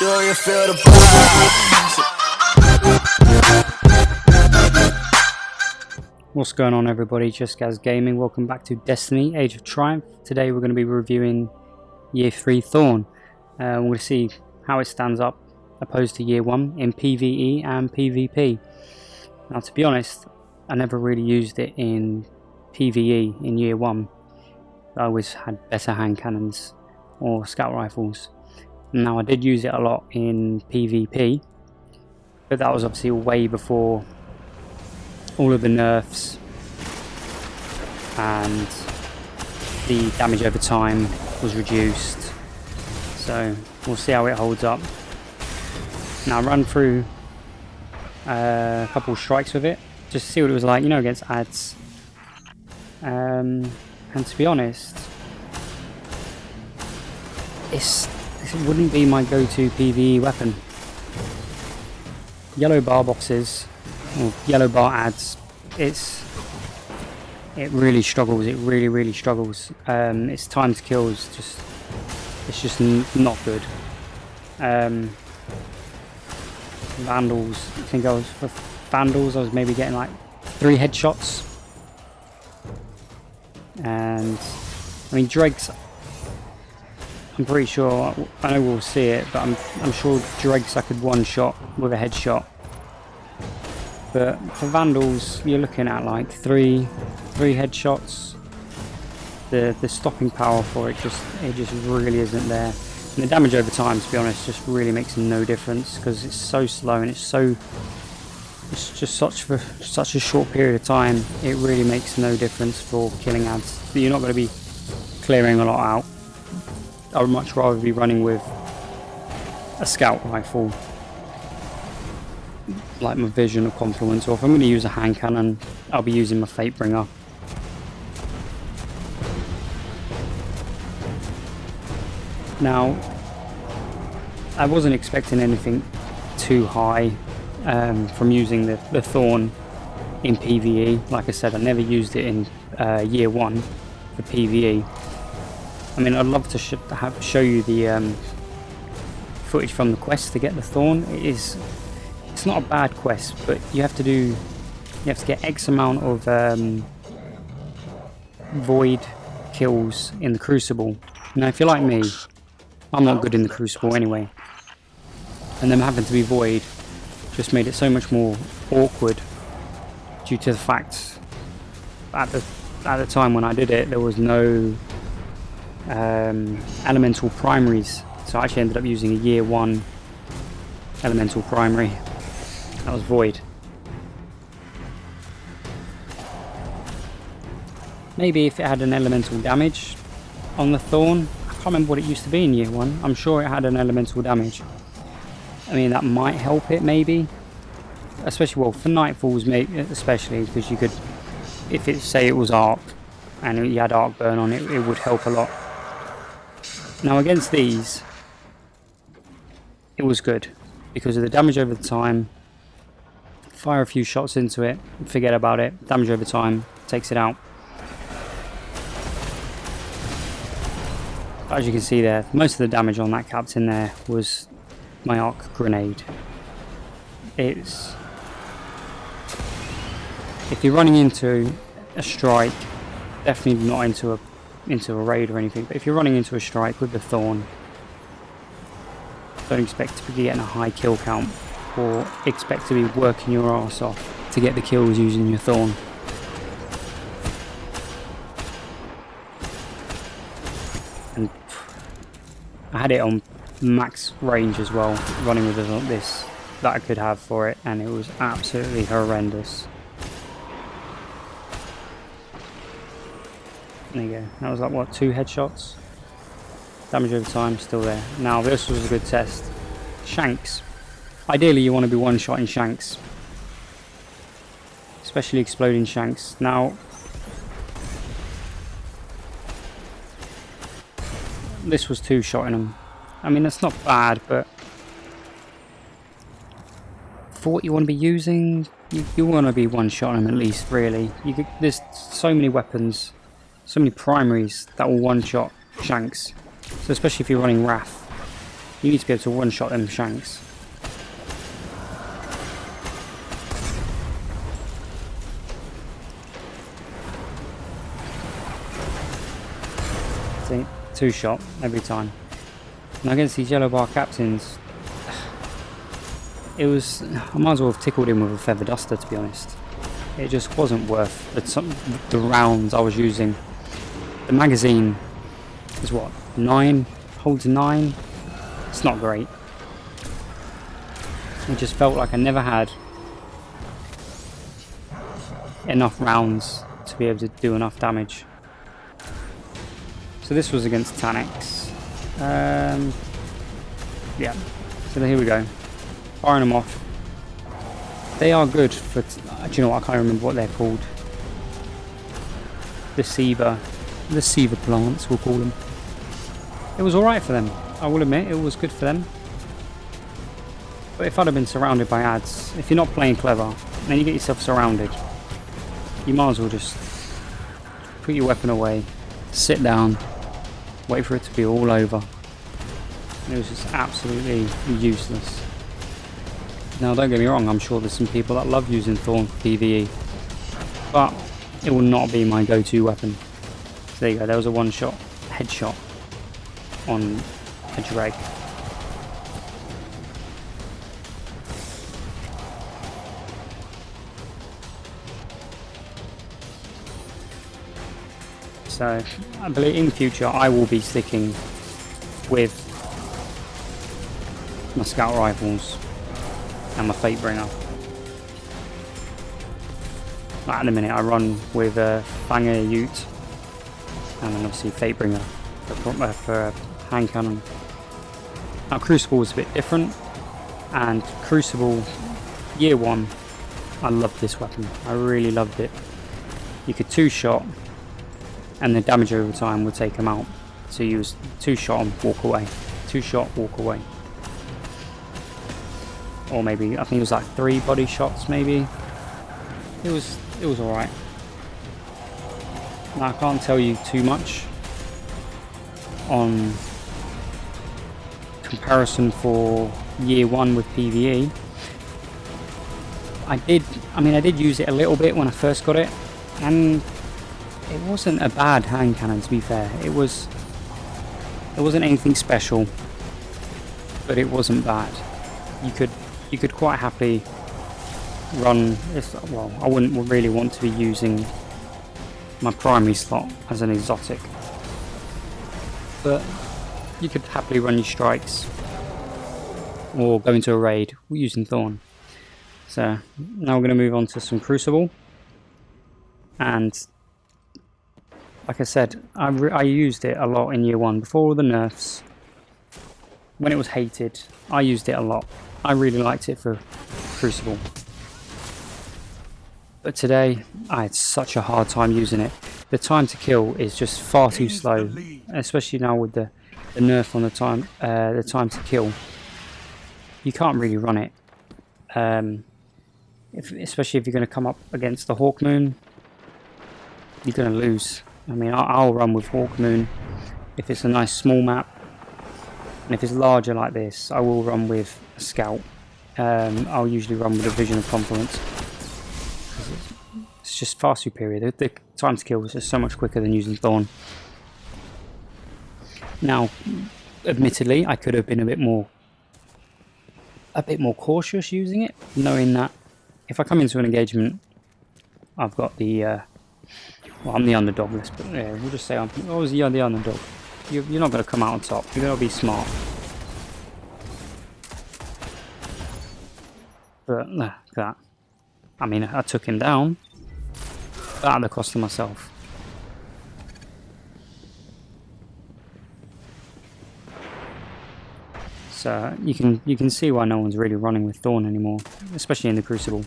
Do you feel the vibes? What's going on, everybody? Just Gaz Gaming. Welcome back to Destiny Age of Triumph. Today we're going to be reviewing Year 3 Thorn. We're going to see how it stands up opposed to Year 1 in PvE and PvP. Now, to be honest, I never really used it in PvE in Year 1. I always had better hand cannons or scout rifles. Now, I did use it a lot in PvP, but that was obviously way before all of the nerfs and the damage over time was reduced. So we'll see how it holds up. Now, run through a couple strikes with it just to see what it was like, you know, against ads. And to be honest, it wouldn't be my go-to PvE weapon. Yellow bar boxes or yellow bar ads, it really struggles. It really struggles. Its time to kill is just not good. Vandals, I think I was maybe getting like 3 headshots. And I mean, dregs, I'm pretty sure, I know we'll see it, but I'm sure dregs I could one shot with a headshot. But for Vandals, you're looking at like three headshots. The stopping power for it just really isn't there. And the damage over time, to be honest, just really makes no difference because it's so slow and it's just for such a short period of time. It really makes no difference for killing ads. You're not going to be clearing a lot out. I would much rather be running with a scout rifle, like my Vision or Confluence, or if I'm going to use a hand cannon, I'll be using my Fatebringer. Now, I wasn't expecting anything too high from using the Thorn in PvE. Like I said, I never used it in Year 1 for PvE. I mean, I'd love to show you the footage from the quest to get the Thorn. It's not a bad quest, but you have to get X amount of void kills in the Crucible. Now, if you're like me, I'm not good in the Crucible anyway, and them having to be void just made it so much more awkward due to the fact at the time when I did it, there was no elemental primaries, so I actually ended up using a Year 1 elemental primary that was void. Maybe if it had an elemental damage on the Thorn, I can't remember what it used to be in Year 1, I'm sure it had an elemental damage. I mean, that might help it maybe, especially, well, for Nightfalls especially, because you could, if it, say it was arc and you had arc burn on it, it would help a lot. Now, against these, it was good because of the damage over the time. Fire a few shots into it, forget about it. Damage over time takes it out. As you can see there, most of the damage on that captain there was my arc grenade. If you're running into a strike, definitely not into a raid or anything, but if you're running into a strike with the Thorn, don't expect to be getting a high kill count or expect to be working your ass off to get the kills using your Thorn. And I had it on max range as well, running with this that I could have for it, and it was absolutely horrendous. There you go, that was like what, 2 headshots? Damage over time, still there. Now this was a good test. Shanks. Ideally you want to be one-shotting Shanks. Especially exploding Shanks. Now, this was 2-shotting them. I mean, that's not bad, but for what you want to be using, you want to be one-shotting them at least, really. There's so many weapons, so many primaries that will one-shot Shanks. So especially if you're running Wrath, You need to be able to one-shot them shanks. See, 2-shot every time. And against these yellow bar captains, it was, I might as well have tickled him with a feather duster, to be honest. It just wasn't worth the rounds I was using. The magazine is what, 9? Holds 9? It's not great. It just felt like I never had enough rounds to be able to do enough damage. So this was against Tanix. Yeah, so here we go. Firing them off. They are good for, do you know what, I can't remember what they're called. The Seaver plants, we'll call them. It was alright for them, I will admit, it was good for them. But if I'd have been surrounded by ads, if you're not playing clever, then you get yourself surrounded, you might as well just put your weapon away, sit down, wait for it to be all over. It was just absolutely useless. Now don't get me wrong, I'm sure there's some people that love using Thorn for PvE, but it will not be my go-to weapon. So there you go, there was a one-shot headshot on a dreg. So I believe in the future I will be sticking with my scout rifles and my Fatebringer. At the minute I run with a Fanger Ute and then obviously Fatebringer for hand cannon. Now Crucible is a bit different, and Crucible Year 1, I loved this weapon, I really loved it. You could 2-shot and the damage over time would take him out. So you use 2-shot and walk away, 2-shot, walk away. Or maybe, I think it was like 3 body shots maybe. It was alright. Now I can't tell you too much on comparison for Year 1 with PvE. I did use it a little bit when I first got it, and it wasn't a bad hand cannon, to be fair. It wasn't anything special, but it wasn't bad. You could quite happily run, well, I wouldn't really want to be using my primary slot as an exotic, but you could happily run your strikes or go into a raid using Thorn. So now we're going to move on to some Crucible, and like I said, I used it a lot in Year 1 before all the nerfs. When it was hated, I used it a lot. I really liked it for Crucible. But today, I had such a hard time using it. The time to kill is just far too slow, especially now with the nerf on the time to kill. You can't really run it, especially if you're going to come up against the Hawkmoon. You're going to lose. I mean, I'll run with Hawkmoon if it's a nice small map, and if it's larger like this, I will run with a Scout. I'll usually run with a Vision of Confluence. It's just far superior. The time to kill is just so much quicker than using Thorn. Now, admittedly, I could have been a bit more cautious using it, knowing that if I come into an engagement, I've got the well, I'm the underdog. Yeah, we'll just say I'm always the underdog. You're not going to come out on top. You're going to be smart. But that, I mean, I took him down, but at the cost of myself. So you can see why no one's really running with Thorn anymore, especially in the Crucible.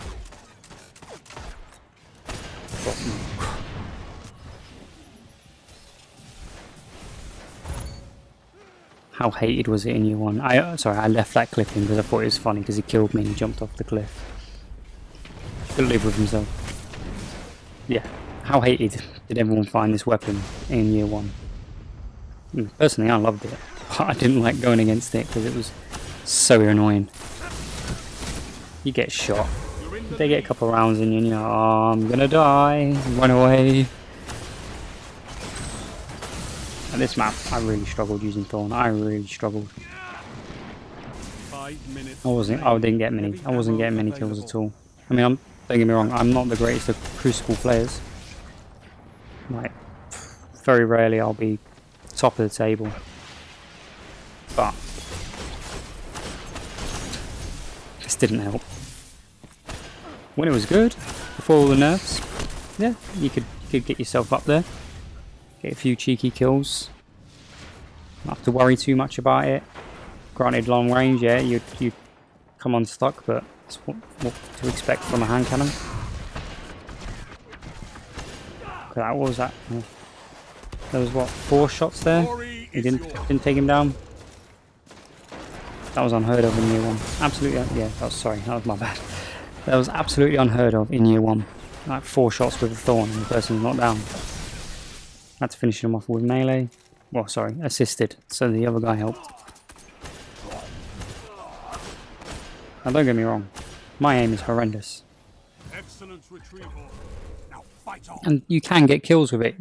How hated was it in Year 1? Sorry, I left that clip in because I thought it was funny because he killed me and he jumped off the cliff. Couldn't live with himself. Yeah, how hated did everyone find this weapon in Year 1? Personally, I loved it. But I didn't like going against it because it was so annoying. You get shot. They get a couple of rounds in you and you're like, oh, I'm gonna die. Run away. And this map, I really struggled using Thorn. I really struggled. I didn't get many. I wasn't getting many kills at all. I mean, don't get me wrong, I'm not the greatest of Crucible players. Like, very rarely I'll be top of the table. But this didn't help. When it was good, before all the nerfs, yeah, you could get yourself up there. Get a few cheeky kills. Not have to worry too much about it. Granted, long range, yeah, you come unstuck, but that's what to expect from a hand cannon. What was that? There was what, 4 shots there? He didn't take him down. That was unheard of in year 1. Absolutely, yeah. That was my bad. That was absolutely unheard of in year 1. Like 4 shots with a Thorn and the person's not down. Had to finish him off with melee. Well, sorry, assisted, so the other guy helped. Now don't get me wrong, my aim is horrendous. And you can get kills with it.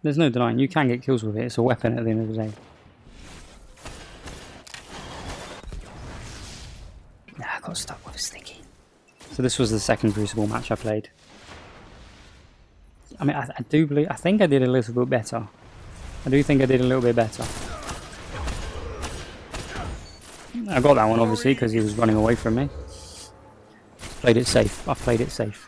There's no denying, you can get kills with it. It's a weapon at the end of the day. I got stuck with a sticky. So this was the second Crucible match I played. I mean, I think I did a little bit better. I do think I did a little bit better. I got that one obviously because he was running away from me. Played it safe. I played it safe.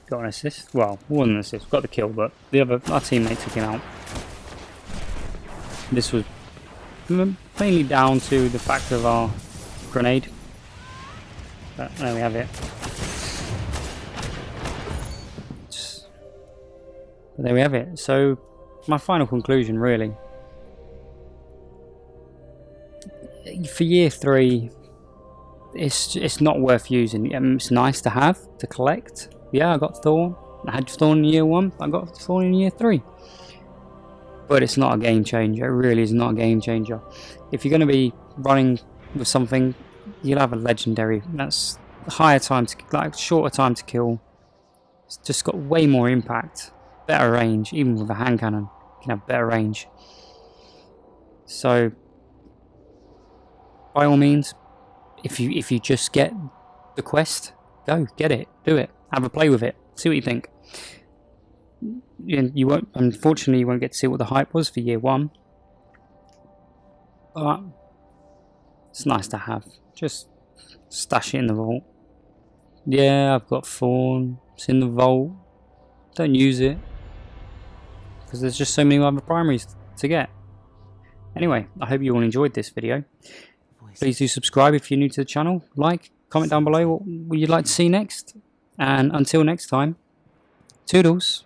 Got an assist. Well, wasn't an assist. Got the kill, but our teammate took him out. This was mainly down to the fact of our grenade. But there we have it. But there we have it. So my final conclusion, really, for year 3, it's not worth using. It's nice to have, to collect. Yeah, I got Thorn. I had Thorn in year 1. I got Thorn in year 3. But it's not a game changer. It really is not a game changer. If you're going to be running with something, you'll have a legendary. That's higher time to, like, shorter time to kill. It's just got way more impact, better range. Even with a hand cannon, you can have better range. So, by all means, if you just get the quest, go get it, do it, have a play with it, see what you think. You won't, unfortunately, you won't get to see what the hype was for year 1. But it's nice to have. Just stash it in the vault. Yeah, I've got Thorn. It's in the vault. Don't use it because there's just so many other primaries to get. Anyway, I hope you all enjoyed this video. Please do subscribe if you're new to the channel. Like, comment down below what you'd like to see next. And until next time, Toodles.